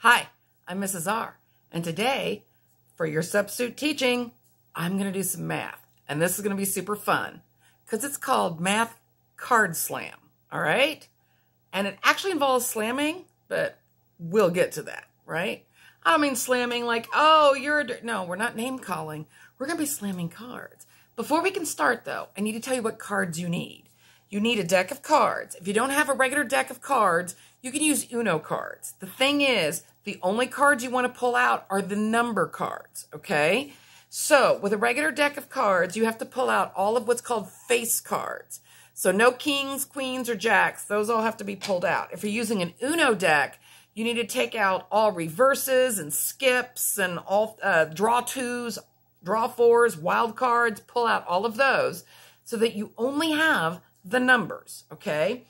Hi, I'm Mrs. R, and today, for your substitute teaching, I'm going to do some math. And this is going to be super fun, because it's called Math Card Slam, all right? And it actually involves slamming, but we'll get to that, right? I don't mean slamming like, oh, no, we're not name calling. We're going to be slamming cards. Before we can start, though, I need to tell you what cards you need. You need a deck of cards. If you don't have a regular deck of cards, you can use Uno cards. The thing is, the only cards you want to pull out are the number cards, okay? So, with a regular deck of cards, you have to pull out all of what's called face cards. So, no kings, queens, or jacks. Those all have to be pulled out. If you're using an Uno deck, you need to take out all reverses and skips and all draw twos, draw fours, wild cards. Pull out all of those so that you only have the numbers, okay?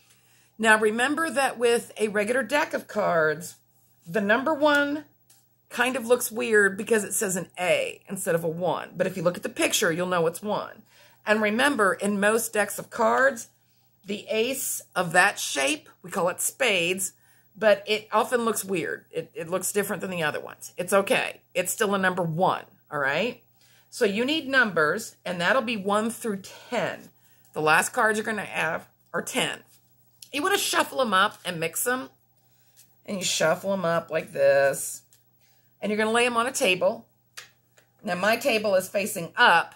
Now, remember that with a regular deck of cards, the number 1 kind of looks weird because it says an A instead of a 1. But if you look at the picture, you'll know it's 1. And remember, in most decks of cards, the ace of that shape, we call it spades, but it often looks weird. It looks different than the other ones. It's okay. It's still a number 1, all right? So you need numbers, and that'll be 1 through 10. The last cards you're going to have are 10. You want to shuffle them up and mix them. And you shuffle them up like this. And you're going to lay them on a table. Now, my table is facing up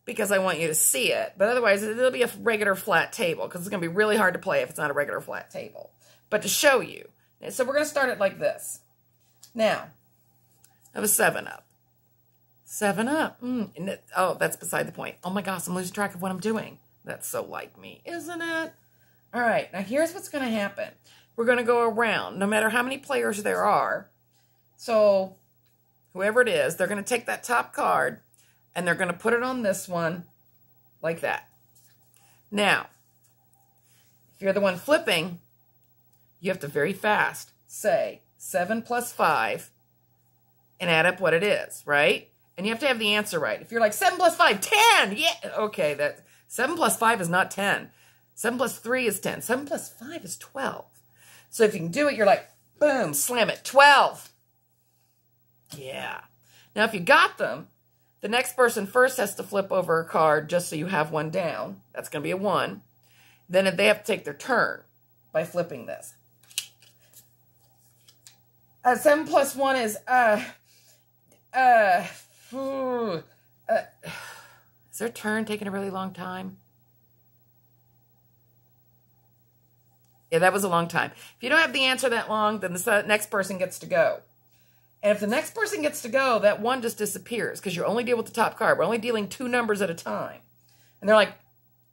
because I want you to see it. But otherwise, it'll be a regular flat table because it's going to be really hard to play if it's not a regular flat table. But to show you. So we're going to start it like this. Now, I have a 7 up. 7 up. Oh, that's beside the point. Oh my gosh, I'm losing track of what I'm doing. That's so like me, isn't it? All right, now here's what's going to happen. We're going to go around, no matter how many players there are. So whoever it is, they're going to take that top card, and they're going to put it on this one like that. Now, if you're the one flipping, you have to very fast say 7 plus 5 and add up what it is, right? And you have to have the answer right. If you're like 7 plus 5, 10! Yeah, okay, 7 plus 5 is not 10. 7 plus 3 is 10. 7 plus 5 is 12. So if you can do it, you're like, boom, slam it, 12. Yeah. Now, if you got them, the next person first has to flip over a card just so you have one down. That's going to be a 1. Then they have to take their turn by flipping this. 7 plus 1 is, is their turn taking a really long time? Yeah, that was a long time. If you don't have the answer that long, then the next person gets to go. And if the next person gets to go, that 1 just disappears because you're only dealing with the top card. We're only dealing 2 numbers at a time. And they're like,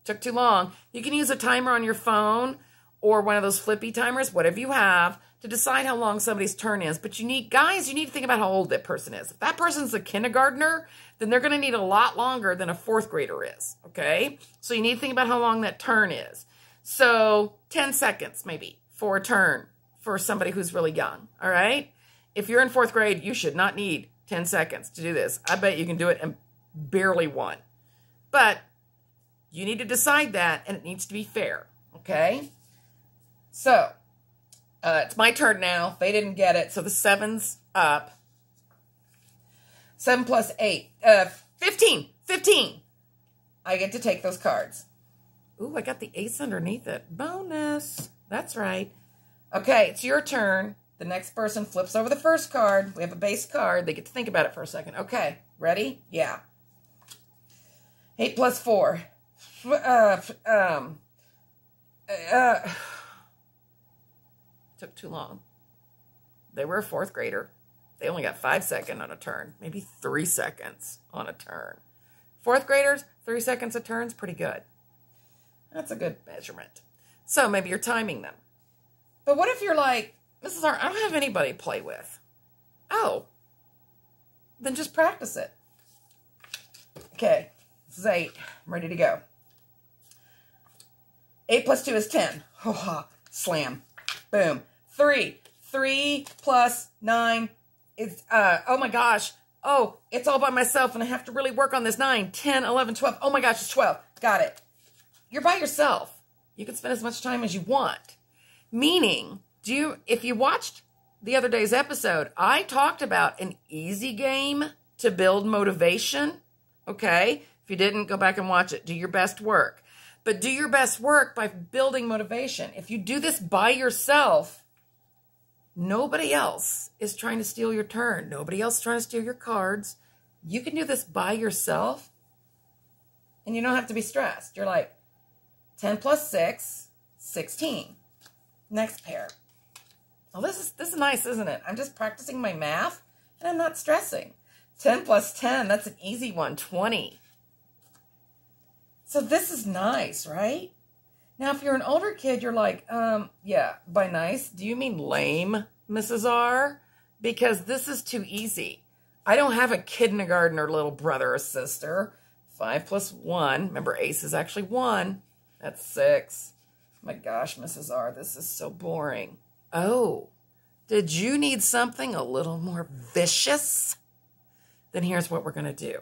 took too long. You can use a timer on your phone or one of those flippy timers, whatever you have, to decide how long somebody's turn is. But you need to think about how old that person is. If that person's a kindergartner, then they're going to need a lot longer than a 4th grader is, okay? So you need to think about how long that turn is. So 10 seconds, maybe, for a turn for somebody who's really young, all right? If you're in 4th grade, you should not need 10 seconds to do this. I bet you can do it in barely 1. But you need to decide that, and it needs to be fair, okay? So, it's my turn now. They didn't get it, so the 7's up. 7 plus 8. 15. 15. I get to take those cards. Ooh, I got the ace underneath it. Bonus. That's right. Okay, it's your turn. The next person flips over the first card. We have a base card. They get to think about it for a second. Okay, ready? Yeah. 8 plus 4. Took too long. They were a 4th grader. They only got 5 seconds on a turn. Maybe 3 seconds on a turn. 4th graders, 3 seconds a turn's pretty good. That's a good measurement. So maybe you're timing them. But what if you're like, Mrs. R, I don't have anybody to play with. Oh. Then just practice it. Okay. This is 8. I'm ready to go. 8 plus 2 is 10. Ho ha. Slam. Boom. 3. 3 plus 9 is, oh my gosh. Oh, it's all by myself and I have to really work on this. 9, 10, 11, 12. Oh my gosh, it's 12. Got it. You're by yourself. You can spend as much time as you want. Meaning, if you watched the other day's episode, I talked about an easy game to build motivation. Okay? If you didn't, go back and watch it. Do your best work. But do your best work by building motivation. If you do this by yourself, nobody else is trying to steal your turn. Nobody else is trying to steal your cards. You can do this by yourself, and you don't have to be stressed. You're like, 10 plus 6, 16. Next pair. Well, this is nice, isn't it? I'm just practicing my math, and I'm not stressing. 10 plus 10, that's an easy one, 20. So this is nice, right? Now, if you're an older kid, you're like, yeah, by nice, do you mean lame, Mrs. R? Because this is too easy. I don't have a kindergartner little brother or sister. 5 plus 1, remember ace is actually 1. That's 6. My gosh, Mrs. R, this is so boring. Oh, did you need something a little more vicious? Then here's what we're going to do.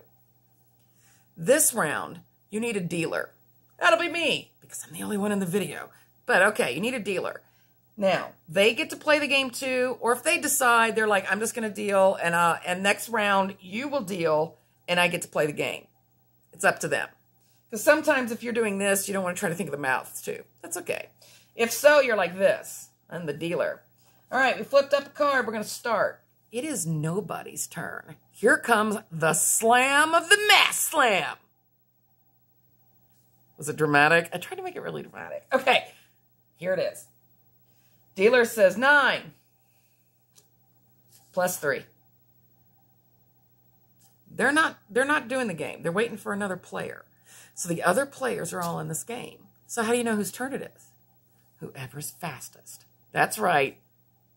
This round, you need a dealer. That'll be me, because I'm the only one in the video. But okay, you need a dealer. Now, they get to play the game too, or if they decide, they're like, I'm just going to deal, and next round, you will deal, and I get to play the game. It's up to them. Because sometimes if you're doing this, you don't want to try to think of the mouths too. That's okay. If so, you're like this. I'm the dealer. All right, we flipped up a card. We're going to start. It is nobody's turn. Here comes the slam of the math slam. Was it dramatic? I tried to make it really dramatic. Okay, here it is. Dealer says 9 plus 3. They're not doing the game. They're waiting for another player. So the other players are all in this game. So how do you know whose turn it is? Whoever's fastest. That's right.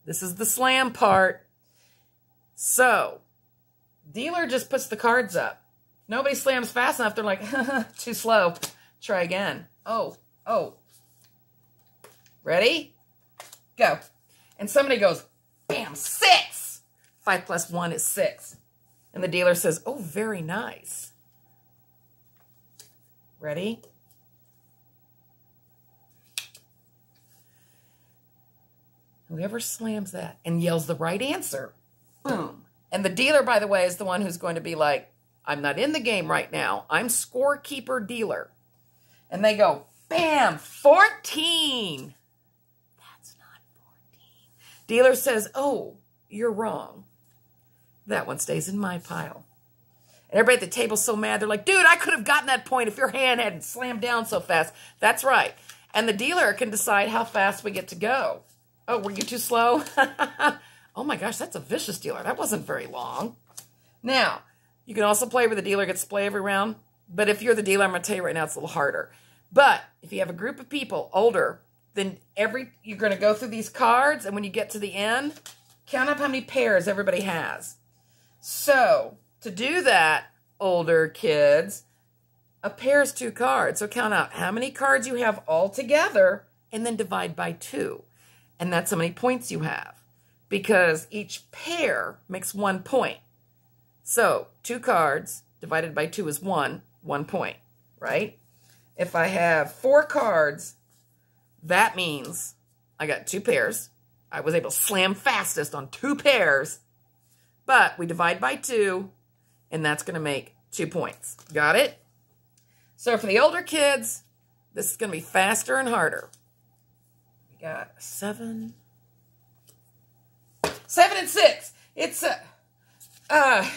This is the slam part. So, dealer just puts the cards up. Nobody slams fast enough. They're like, too slow. Try again. Oh. Ready? Go. And somebody goes, bam, 6. 5 plus 1 is 6. And the dealer says, oh, very nice. Ready? Whoever slams that and yells the right answer, boom. And the dealer, by the way, is the one who's going to be like, I'm not in the game right now. I'm scorekeeper dealer. And they go, bam, 14. That's not 14. Dealer says, oh, you're wrong. That one stays in my pile. And everybody at the table's so mad. They're like, dude, I could have gotten that point if your hand hadn't slammed down so fast. That's right. And the dealer can decide how fast we get to go. Oh, were you too slow? Oh my gosh, that's a vicious dealer. That wasn't very long. Now, you can also play where the dealer gets to play every round. But if you're the dealer, I'm going to tell you right now, it's a little harder. But if you have a group of people older, then you're going to go through these cards. And when you get to the end, count up how many pairs everybody has. So, to do that, older kids, a pair is 2 cards. So count out how many cards you have all together and then divide by 2. And that's how many points you have. Because each pair makes 1 point. So, 2 cards divided by 2 is 1 point, right? If I have 4 cards, that means I got 2 pairs. I was able to slam fastest on 2 pairs. But we divide by 2, and that's going to make 2 points. Got it? So for the older kids, this is going to be faster and harder. We got 7. 7 and 6. It's oh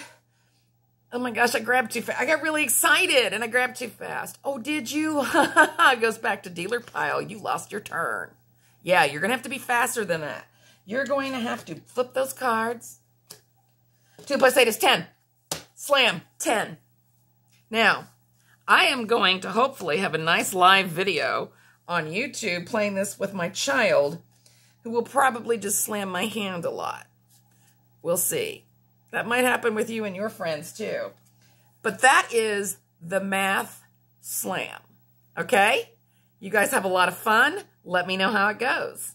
my gosh, I grabbed too fast. I got really excited, and I grabbed too fast. Oh, did you? It goes back to dealer pile. You lost your turn. Yeah, you're going to have to be faster than that. You're going to have to flip those cards. 2 plus 8 is 10. Slam, 10. Now, I am going to hopefully have a nice live video on YouTube playing this with my child, who will probably just slam my hand a lot. We'll see. That might happen with you and your friends too. But that is the math slam. Okay? You guys have a lot of fun. Let me know how it goes.